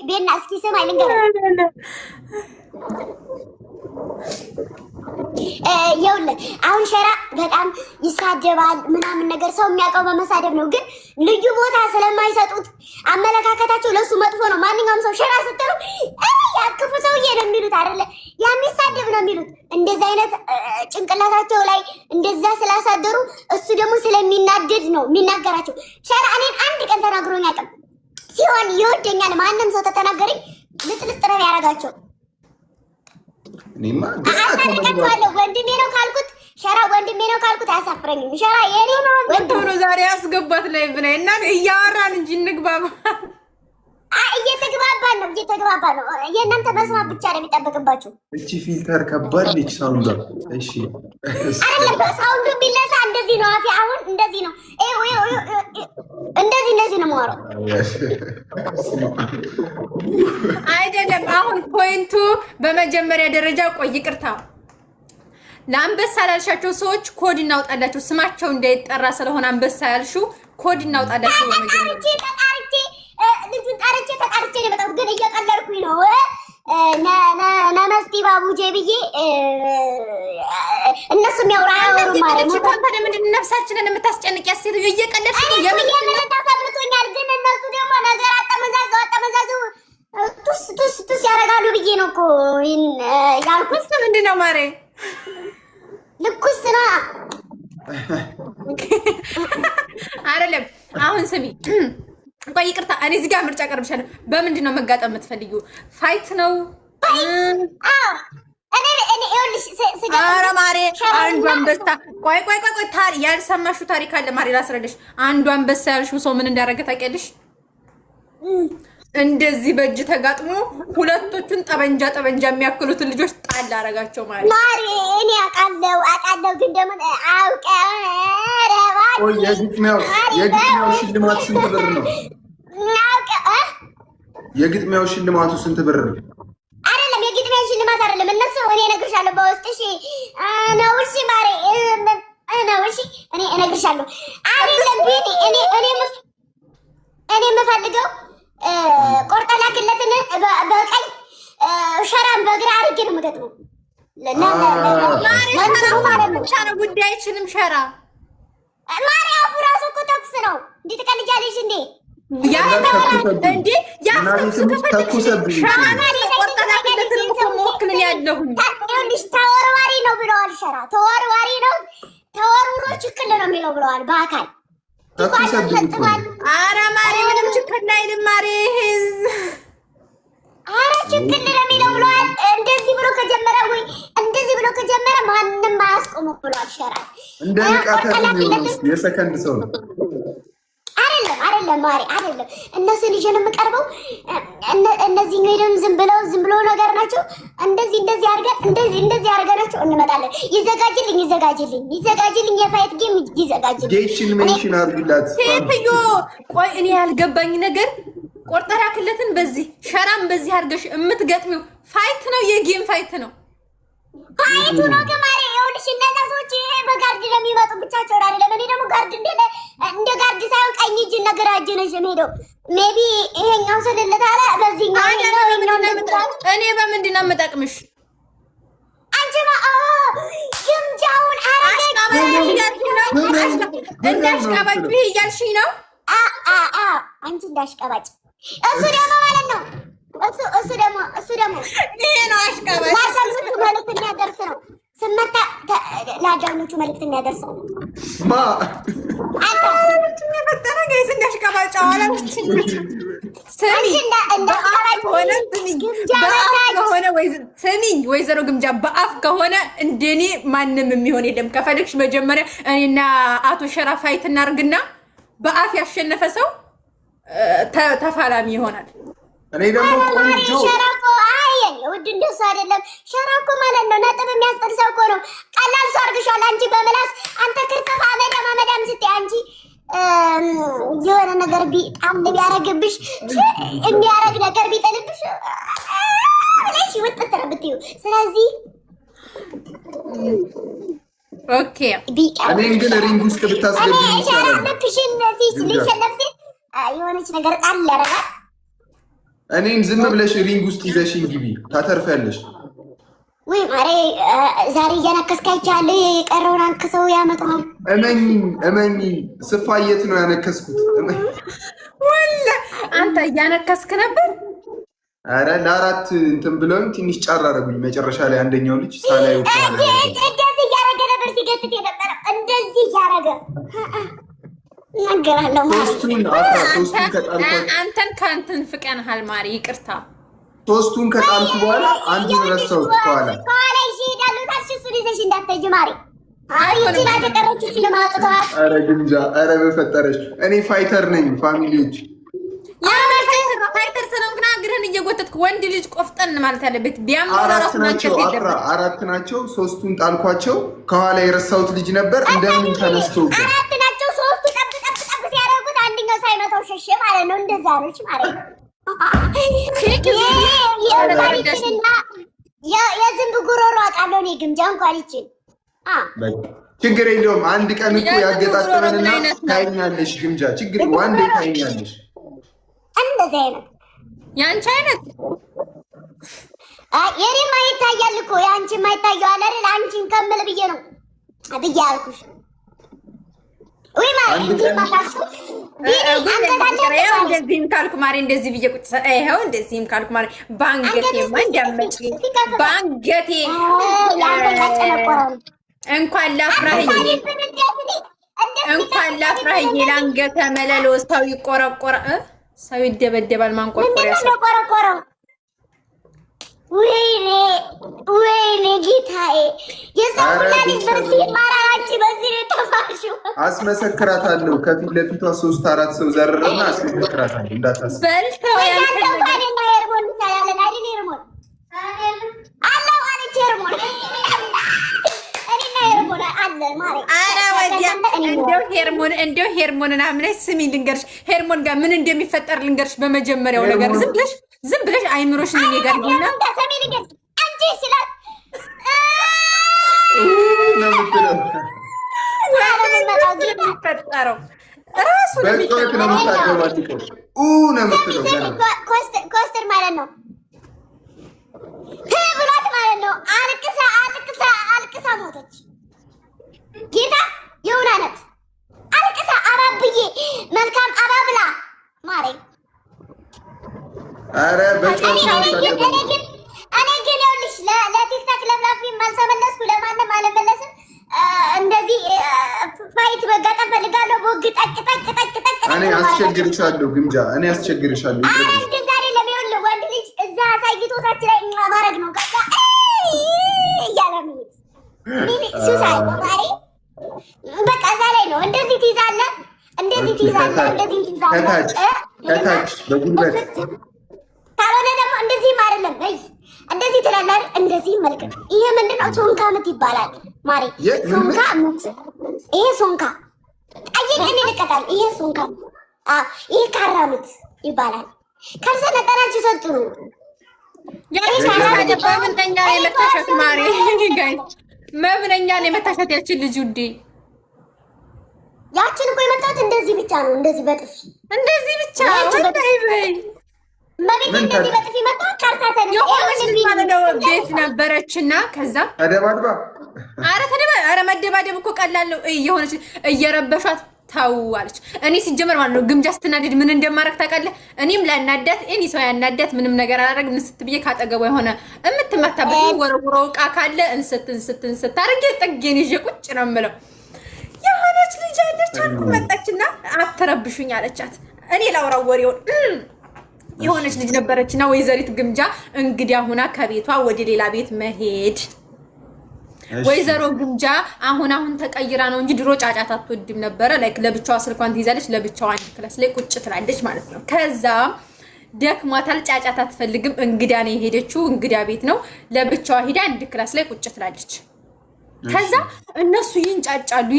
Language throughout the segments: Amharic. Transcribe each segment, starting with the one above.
ቤና እስኪ ስማኝ ልንገርህ ይኸውልህ አሁን ሸራ በጣም ይሳደባል ምናምን ነገር ሰው የሚያውቀው በመሳደብ ነው ግን ልዩ ቦታ ስለማይሰጡት አመለካከታቸው ለሱ መጥፎ ነው ማንኛውም ሰው ሸራ ስትሉ ያክፉ ሰውዬ ነው የሚሉት አይደለ የሚሳደብ ነው የሚሉት እንደዛ አይነት ጭንቅላታቸው ላይ እንደዛ ስላሳደሩ እሱ ደግሞ ስለሚናደድ ነው የሚናገራቸው ሸራ እኔን አንድ ቀን ተናግሮኝ አያውቅም ሲሆን ይወደኛል ማንንም ሰው ተተናገረኝ ልጥልጥ ነው ያደርጋቸው እኔማ አሳደጋቸዋለሁ ወንድሜ ነው ካልኩት ሸራ ወንድሜ ነው ካልኩት አያሳፍረኝም ሸራ የኔ ወንድም ነው ዛሬ ያስገባት ላይ ብለ እና እያወራን እንጂ እንግባባ እየተግባባን ነው የእናንተ መስማት ብቻ ነው የሚጠበቅባችሁ እቺ ፊልተር ከባድ ነች ሳውንዷ እሺ አይደለም ሳውንዱ ቢለሳ እንደዚህ ነው አፊ አሁን እንደዚህ ነው እንደዚህ ነው የማወራው አይደለም አሁን ፖይንቱ በመጀመሪያ ደረጃ ቆይ ይቅርታ ለአንበሳ ላልሻቸው ሰዎች ኮድ እናውጣላቸው ስማቸው እንዳይጠራ ስለሆነ አንበሳ ያልሹ ኮድ እናውጣላቸው ልጁን ተጣርቼ ነው የመጣሁት ግን እየቀለድኩኝ ነው ነመስቲ ባቡጄ ብዬ እነሱ የሚያወራ ማለት ነው ታንተ ለምን ነፍሳችንን የምታስጨንቅ ያስይሉ እየቀለድሽ ነው ተሰብቶኛል ግን እነሱ ደግሞ ነገር አጠመዛዙ ቱስ ያደርጋሉ ብዬ ነው እኮ ያልኩት ምንድን ነው ማሬ ልኩስ ነው አይደለም አሁን ስሚ ቆይ ይቅርታ እኔ እዚህ ጋር ምርጫ ቀርብሻለሁ በምንድን ነው መጋጠም የምትፈልጊው ፋይት ነው ኧረ ማሬ አንዱ አንበሳ ቆይ ያልሰማሽው ታሪክ አለ ማሬ ላስረዳሽ አንዱ አንበሳ ያልሽው ሰው ምን እንዳደረገ ታውቂያለሽ እንደዚህ በእጅ ተጋጥሞ ሁለቶቹን ጠበንጃ የሚያክሉትን ልጆች ጣል አደረጋቸው ማለት ማሬ እኔ አውቃለሁ ግን ደግሞ የግጥሚያው ሽልማት ስንት ብር ነው የግጥሚያው ሽልማቱ ስንት ብር ነው አይደለም የግጥሚያው ሽልማት አይደለም እነሱ እኔ እነግርሻለሁ በውስጥ እሺ ነው እሺ ማሬ ነው እሺ እኔ እነግርሻለሁ አይደለም ቢኒ እኔ የምፈልገው ቆርጠ ላክለትን በቀኝ ሸራን በግራ አድርጌ ነው የምገጥመው ሸራ ጉዳይ አይችልም ሸራ ማሪ አፉ ራሱ እኮ ተኩስ ነው እንዴት ትቀልጃለሽ እንዴ እንዴ ያፍተኩስ ከፈለግሽ ቆርጠ ላክለትን ሞክልን ያለሁኝ ተወርዋሪ ነው ብለዋል ሸራ ተወርዋሪ ነው ተወርውሮ ችክል ነው የሚለው ብለዋል በአካል ኧረ ማሬ ምንም ችክል አይልም ማሬ ኧረ ችክል ነው የሚለው ብለዋል እንደዚህ ብሎ ከጀመረ ማንም አያስቆመው ብለዋል ሸራ እንደ ንቃት የሰከንድ ሰው ነው አይደለም ማሪ አይደለም እነሱን ይዤ ነው የምቀርበው እነዚህ ነው ዝም ብሎ ነገር ናቸው እንደዚህ አድርገናቸው እንመጣለን ይዘጋጅልኝ የፋይት ጌም ይዘጋጅልኝ ጌችን ሜንሽን አድርግላት ሴትዮ ቆይ እኔ ያልገባኝ ነገር ቆርጠራ ክለትን በዚህ ሸራም በዚህ አድርገሽ የምትገጥሚው ፋይት ነው የጌም ፋይት ነው ፋይቱ ነው ገማሪ ይኸውልሽ እነዛ ሰዎች በጋርድ ለሚመጡ ብቻቸው አይደለም እኔ ደግሞ ጋርድ እንደ ጋርድ ሳይሆን ቀኝ እጅ ነገር አጀነሽ የምሄደው ሜቢ ይሄኛው ስለለታለ በዚህኛው እኔ በምንድን ነው የምጠቅምሽ አንቺማ ግምጃውን እንዳሽቃባጭ ይሄ እያልሽኝ ነው አንቺ እንዳሽቃባጭ እሱ ደግሞ ማለት ነው እሱ ደግሞ ይሄ ነው አሽቃባጭ ለአዳኞቹ መልዕክት የሚያደርስ ነው ስመታ ለአዳኞቹ መልዕክት የሚያደርስ ነው የፈጠረ ጋይስ እንዳሽቃባጭ ስሚኝ ወይዘሮ ግምጃ በአፍ ከሆነ እንደኔ ማንም የሚሆን የለም ከፈለግሽ መጀመሪያ እኔና አቶ ሸራ ፋይት እናርግና በአፍ ያሸነፈ ሰው ተፋላሚ ይሆናል እኔ ደግሞ ቆንጆ ሸራኮ ውድ እንደሱ አይደለም ሸራኮ ማለት ነው ነጥብ የሚያስጠል ሰው እኮ ነው ቀላል ሰው አድርግሻል አንቺ በምላስ አንተ ክርክፍ አመዳም ስትይ አንቺ የሆነ ነገር ቢጣም ቢያረግብሽ የሚያረግ ነገር ቢጥልብሽ ለሽ ወጥተህ ተረብትዩ ስለዚህ ኦኬ እኔ ግን ሪንግ ውስጥ ብታስገቢኝ ይችላል ለክሽን ፊት ሊሸነፍ የሆነች ነገር ጣል ያረጋል እኔን ዝም ብለሽ ሪንግ ውስጥ ይዘሽኝ ግቢ ታተርፊያለሽ። ወይ ማሬ ዛሬ እያነከስክ አይቻለሁ። የቀረውን አንክሰው ያመጣው። እመኝ ስፋየት ነው ያነከስኩት። ወላ አንተ እያነከስክ ነበር። አረ ለአራት እንትን ብለውኝ ትንሽ ጫር አደረጉኝ። መጨረሻ ላይ አንደኛው ልጅ ሳላየው እንደዚህ እያደረገ ነበር ሲገትት የነበረ እንደዚህ እያደረገ ነገራለሁ። አንተን ከአንተን ፍቀንሃል ማሪ ይቅርታ። ሶስቱን ከጣልኩ በኋላ አንዱን ረሳሁት። ከኋላ ይሄዳሉ። ታክሲ እሱን ይዘሽ እንዳትሄጂ ማሪ። ይቺን አደቀረችው ስለማጥቷት። ኧረ ግምጃ፣ ኧረ በፈጠረች እኔ ፋይተር ነኝ ፋሚሊዎች። ፋይተር ስለሆንክ ግን እግርህን እየጎተትክ ወንድ ልጅ ቆፍጠን ማለት አለበት። አራት ናቸው። ሶስቱን ጣልኳቸው። ከኋላ የረሳሁት ልጅ ነበር እንደምን ተነስቶ አራት ናቸው። ሶስቱ ጠብ ሲያደርጉት አንደኛው ሳይመታው ሸሸ ማለት ነው። እንደዛ ነች ማለት ነው። የዝንብ ጉሮሮ አውቃለሁ እኔ ግምጃ እንኳን ይችል ችግር የለውም። አንድ ቀን እኮ ያገጣጠመንና ታይኛለሽ ግምጃ ችግር ዋንዴ ታይኛለሽ። እንደዚህ አይነት ያንቺ አይነት የኔማ ይታያል እኮ ያንቺ የማይታየው አለ አይደል? አንቺን ከምል ብዬ ነው ብዬ አልኩሽ። ወይ ማለት እንደዚህም ካልኩ ማሪ እንደዚህ ብዬ ቁጭ ይኸው እንደዚህም ካልኩ ማሪ ባንገቴማ እንዳመጪ ባንገቴ እንኳን ላፍራህ ለአንገተ መለሎ ሰው ይቆረቆረ ሰው ይደበደባል። ማንቆርቆሪያ ሰው ቆረቆረው። ወይኔ ጌታዬ የሰውና ልጅ በዚህ ማራራንቺ በዚህ ነው የተፋሽው። አስመሰክራታለሁ። ከፊት ለፊቷ 3-4 ሰው ዘርርና አስመሰክራታለሁ። እንዳታስብ በልተው ያንተውታኔና ሄርሞን ይታያለን አይደል? ሄርሞን አለው አለች ሄርሞን እኔና ሄርሞን አለ ማሪ። አረ ወዲያ እንደው ሄርሞንን አምነሽ ስሚ ልንገርሽ፣ ሄርሞን ጋር ምን እንደሚፈጠር ልንገርሽ። በመጀመሪያው ነገር ዝም ብለሽ አይምሮሽን እኔ ጋር ይሁንና ሰሚ ልንገርሽ አንቺ ስላት የሚፈጠረው ራሱ ኮስተር ማለት ነው ብሏት ማለት ነው። አልቅሳ ሞተች። ጌታ የሆነ አይነት አልቅሳ አባብዬ መልካም አባብላ ማሬ። አረ እኔ ግን ይኸውልሽ ለቲክታክ ለፍላፊም አልተመለስኩ ለማንም አልመለስም። እንደዚህ ፋይት መጋጠም ፈልጋለሁ። ቦግ ጠቅ እኔ አስቸግርሻለሁ ግምጃ፣ እኔ አስቸግርሻለሁ። እንደዛ አይደለም። ይኸውልህ ወንድ ልጅ እዛ አሳይቶታችን ላይ ማድረግ ነው። ከዛ እያለ ሚኒ ሱሳይ ማሪ በቃ እዛ ላይ ነው። እንደዚህ ትይዛለህ፣ እንደዚህ ከታች በጉልበት ካልሆነ ደግሞ እንደዚህም አይደለም። እንደዚህ ትላለህ፣ እንደዚህ መልቀቅ። ይሄ ምንድነው? ሶንካ ምት ይባላል ማሪ። ሶንካ ምት። ይሄ ሶንካ ጠይቀን ይልቀጣል። ይሄ ሶንካ ይሄ ካራ ምት ይባላል። ካልሰለጠናችሁ ሰልጥኑ። በምንተኛ ላይ መታሸት ማሪ መብነኛ ላይ መታሸት ያችን ልጅ ውዴ ያችን እኮ የመጣሁት እንደዚህ ብቻ ነው። እንደዚህ በጥፊ እንደዚህ ብቻ እንደዚህ በጥፊ መጣሁ። ካርታተን ቤት ነበረችና ከዛ ተደባድባ ኧረ መደባደብ እኮ ቀላል ነው። የሆነች እየረበሿት ታው አለች። እኔ ሲጀመር ማለት ነው ግምጃ ስትናደድ ምን እንደማረግ ታውቃለህ? እኔም ላናዳት እኔ ሰው ያናዳት ምንም ነገር አላደርግ። እንስት ብዬ ካጠገቧ የሆነ የምትመታበት ወረወሮ ዕቃ ካለ እንስት አድርጌ ጥጌን ይዤ ቁጭ ነው የምለው። የሆነች ልጅ አለች አልኩ መጣችና አትረብሹኝ አለቻት። እኔ ላውራው ወሬውን የሆነች ልጅ ነበረችና ወይዘሪት ግምጃ እንግዲህ አሁና ከቤቷ ወደ ሌላ ቤት መሄድ ወይዘሮ ግምጃ አሁን ተቀይራ ነው እንጂ ድሮ ጫጫታ አትወድም ነበረ። ላይክ ለብቻዋ ስልኳን ትይዛለች፣ ለብቻዋ አንድ ክላስ ላይ ቁጭ ትላለች ማለት ነው። ከዛ ደክሟታል፣ ጫጫታ አትፈልግም። እንግዳ ነው የሄደችው፣ እንግዳ ቤት ነው። ለብቻዋ ሄዳ አንድ ክላስ ላይ ቁጭ ትላለች። ከዛ እነሱ ይንጫጫሉ።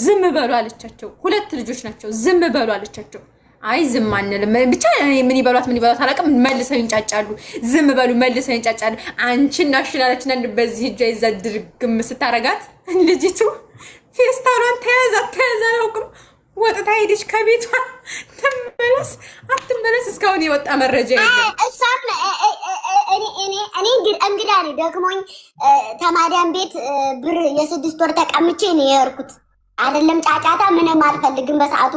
ዝም በሉ አለቻቸው። ሁለት ልጆች ናቸው። ዝም በሉ አለቻቸው። አይ ዝም አንልም ብቻ ምን ይበሏት አላውቅም። መልሰው ይንጫጫሉ። ዝም በሉ መልሰው ይንጫጫሉ። አንቺና ሽላለችና በዚህ እጇ ይዛ ድርግም ስታረጋት ልጅቱ ፌስታሏን ተያዛ አላውቅም ወጥታ ሄደች ከቤቷ። ተመለስ አትመለስ እስካሁን የወጣ መረጃ የለም። እሷም እኔ እንግዳ ነኝ ደክሞኝ ተማሪያን ቤት ብር የ6 ወር ተቀምጬ ነው የሄድኩት። አይደለም ጫጫታ ምንም አልፈልግም በሰዓቱ።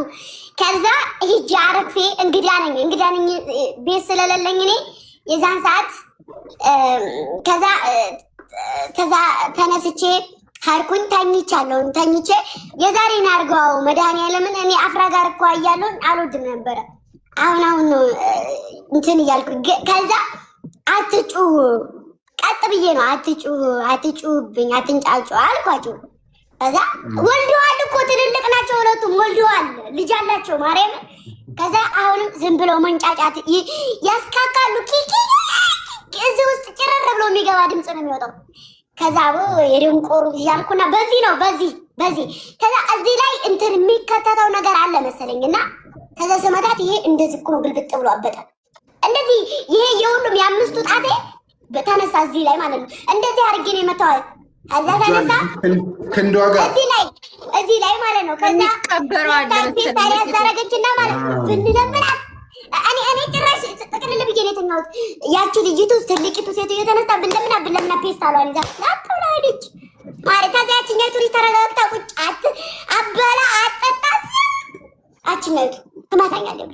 ከዛ ሂጅ አረፌ እንግዳ ነኝ ቤት ስለሌለኝ እኔ የዛን ሰዓት ከዛ ተነስቼ ሀርኩኝ ተኝቼ የዛሬን አድርገው መድኃኒዓለምን እኔ አፍራ ጋር እኮ እያለሁ አልወድም ነበረ። አሁን ነው እንትን እያልኩኝ። ከዛ አትጩህ ቀጥ ብዬ ነው አትጩህብኝ አትንጫጩ አልኳቸው። ከዛ ወልደዋል እኮ ትልልቅ ናቸው ሁለቱም ወልደዋል፣ ልጅ አላቸው ማርያም። ከዛ አሁንም ዝም ብለው መንጫጫት ያስካካሉ። ኪኪ እዚህ ውስጥ ጭረር ብሎ የሚገባ ድምፅ ነው የሚወጣው። ከዛ የደንቆሩ ያልኩና በዚህ ከዛ እዚህ ላይ እንትን የሚከተተው ነገር አለ መሰለኝና ከዛ ስመታት ይሄ እንደዚህ እኮ ግልብጥ ብሎ አበጠ። እንደዚህ ይሄ የሁሉም የአምስቱ ጣቴ በተነሳ እዚህ ላይ ማለት ነው። እንደዚህ አድርጌ ነው የመታው። ከዛ ተነሳ ክንዷ ጋር እዚህ ላይ ማለት ነው። ከዛ ታዲያ ያዛረገችና ማለት ብንለምናት እኔ ጭራሽ ጥቅልል ብዬ ነው የተኛሁት። ያቺ ልጅቱ ትልቂቱ ሴትዮ የተነሳ ብለምና ፔስታሏን ይዛ ላጥብላ ሄደች ማለት። ከዛ ያችኛይቱ ልጅ ተረጋግታ ቁጭ አበላ አጠጣት። ያችኛይቱ ትመታኛለች።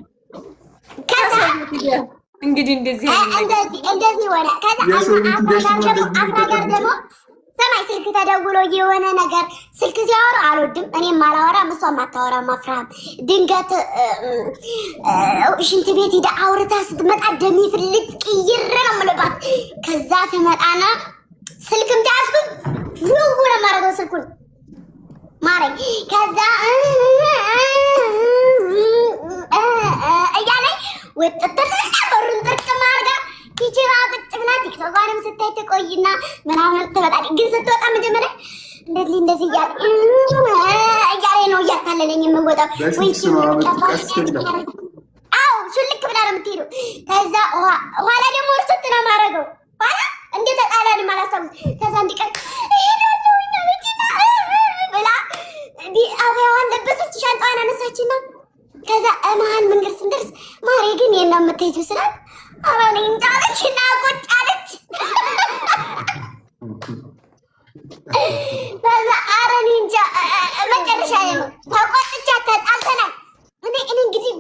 ከዛ እንግዲህ እንደዚህ ሆነ። ከዛ አፍራ ጋር ደግሞ ሰማይ ስልክ ተደውሎ የሆነ ነገር ስልክ ሲያወሩ አልወድም። እኔም አላወራም እሷም አታወራም። አፍራም ድንገት ሽንት ቤት ሂዳ አውርታ ስትመጣ ደሜ ፍልጥ ቅይር ነው የምልባት። ከዛ ትመጣና ስልክም ታያስኩኝ ውው ነው የማደርገው ስልኩን ማረኝ። ከዛ እያለኝ ወጥተት በሩን ጥርቅም አድርጋ ቲቸራ ቁጭ ብላ ቲክቶኳንም ስታይ ትቆይና ምናምን ትመጣለች። ግን ስትወጣ መጀመሪያ እንደዚህ እያለ ነው እያታለለኝ የምወጣው። አዎ ሹልክ ብላ ነው የምትሄደው። ከዛ ኋላ ደግሞ እርሱት ነው የማደርገው። ኋላ እንዴት ተጣላን ማላስታውስ። ከዛ እንዲቀር ብላ አብያዋን ለበሰች፣ ሻንጣዋን አነሳችና ከዛ መሀል መንገድ ስንደርስ ማሬ ግን የት ነው የምትሄጂው ስላት አራኔ እንጃለች እና ቁጭ አለች። ከዛ አራኔ እንጃ መጨረሻ ነው ተቆጥቻት ተጣልተናል። እኔ እንግዲህ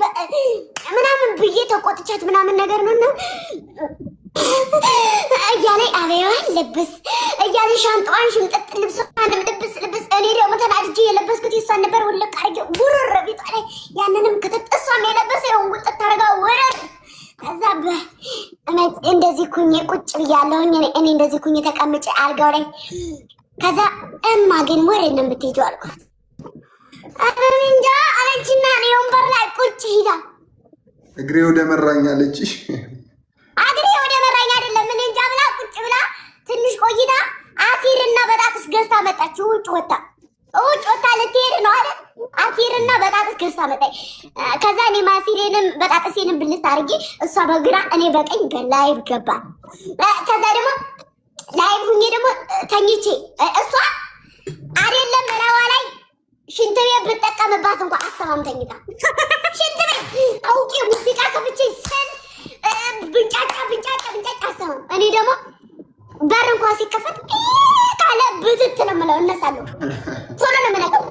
ምናምን ብዬ ተቆጥቻት ምናምን ነገር ነው እና እያለኝ አበያዋን ልብስ እያለኝ ሻንጣዋን ሽምጥጥ ልብሷን ልብስ እኔ ደግሞ ተናድጄ የለበስኩት የሷን ነበር። ውልቅ አድርጌ ጉርር ቤቷ ላይ ያንንም ክትት እሷም የለበሰ የሆን ውጥት ታደርጋ ወረድ። ከዛ እንደዚህ ኩኜ ቁጭ ብያለሁኝ እኔ እንደዚህ ኩኜ ተቀምጬ አልጋው ላይ። ከዛ እማ ግን ወሬት ነው የምትሄጂው አልኳት። ኧረ እኔ እንጃ አለችና እኔ ወንበር ላይ ቁጭ ሂዳ እግሬ ወደ መራኝ አለች። እግሬ ወደ መራኝ አይደለም እኔ እንጃ ብላ ቁጭ ብላ ትንሽ ቆይታ አሲርና በጣጥስ ገዝታ መጣች። ውጭ ወጣ ልትሄድ ነው አለ። አሲርና በጣጥስ ገዝታ መጣች። ከዛ እኔ ማሲሬንም በጣጥሴንም ብልት አድርጌ እሷ በግራ እኔ በቀኝ በላይቭ ገባ። ከዛ ደግሞ ላይቭ ሁኜ ደግሞ ተኝቼ እሷ አይደለም ረዋ ላይ ሽንት ቤት ብጠቀምባት እንኳን አሰማም ተኝታ ሽንት ቤት አውቄ ሙዚቃ ከፍቼ ስል ብንጫጫ አሰማም። እኔ ደግሞ በር እንኳን ሲከፈት ካለ ብትት ነው የምለው እነሳለሁ። ቶሎ ነው የምነቀው።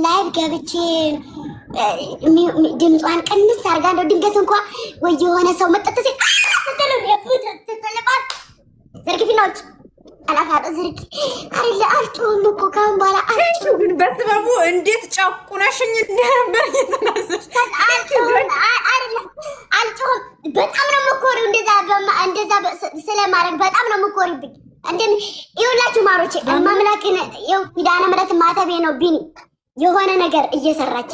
ላይቭ ገብቼ ድምጿን ቅንስ አድርጋ እንደው ድንገት እንኳን ወይ የሆነ ሰው መጠጥ ሲል ስትለው ትልባት ዝርግፊናዎች አላፋጥ ዝርግ አይደለ አልጮህም እኮ ካሁን በኋላ አልጮህም። ግን በስበቡ እንዴት ጨቁነሽኝ ነበር የተናዘሽ? አልጮህም። በጣም ነው የምኮሪው እንደዛ ስለማድረግ በጣም ነው የምኮሪብኝ። ይኸውላችሁ ማሮቼ እማምላክን ይኸው ኪዳነ ምሕረት ማተቤ ነው ቢኒ የሆነ ነገር እየሰራች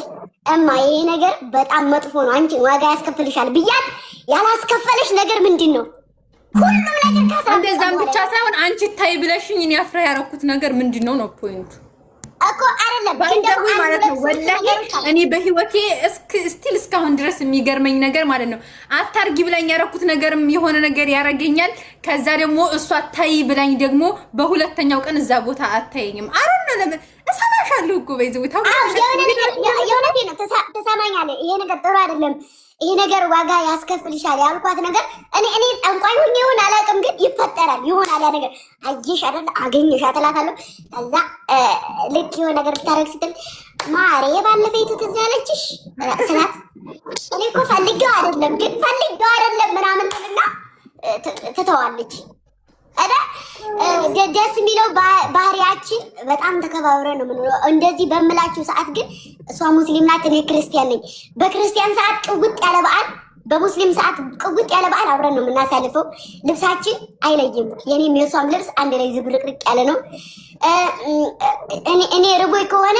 እማ ይሄ ነገር በጣም መጥፎ ነው አንቺን ዋጋ ያስከፍልሻል ብያት ያላስከፈለሽ ነገር ምንድን ነው? ሁሉም ነገር ካሳ እንደዛም ብቻ ሳይሆን አንቺ ታይ ብለሽኝ እኔ አፍራ ያረኩት ነገር ምንድነው ነው ፖይንቱ እኮ አይደለም እንደው ማለት ነው። ወላሂ እኔ በህይወቴ ስቲል እስካሁን ድረስ የሚገርመኝ ነገር ማለት ነው አታርጊ ብላኝ ያረኩት ነገርም የሆነ ነገር ያረገኛል። ከዛ ደግሞ እሷ ታይ ብላኝ ደግሞ በሁለተኛው ቀን እዛ ቦታ አታየኝም። አሮን ለምን እሰማሻለሁ እኮ በይዘው የእውነቴ ነው። ትሰማኛለህ? ይሄ ነገር ጥሩ አይደለም። ይሄ ነገር ዋጋ ያስከፍልሻል ያልኳት ነገር እኔ ጠንቋይ ሆኜ ይሁን አላውቅም፣ ግን ይፈጠራል ይሆናል ያ ነገር። አየሽ አይደል አገኘሽ አትላታለሁ። ከዛ ልክ የሆነ ነገር ብታረግ ስትል ማሬ ባለፈው ትዝ ያለችሽ ስላት እኔ እኮ ፈልጌው አይደለም ምናምን ትልና ትተዋለች። ደስ የሚለው ባህሪያችን በጣም ተከባብረን ነው የምንኖረው። እንደዚህ በምላችሁ ሰዓት ግን እሷ ሙስሊም ናት፣ እኔ ክርስቲያን ነኝ። በክርስቲያን ሰዓት ቅውጥ ያለ በዓል፣ በሙስሊም ሰዓት ቅውጥ ያለ በዓል አብረን ነው የምናሳልፈው። ልብሳችን አይለይም። የኔም የሷም ልብስ አንድ ላይ ዝብርቅርቅ ያለ ነው። እኔ ርቦኝ ከሆነ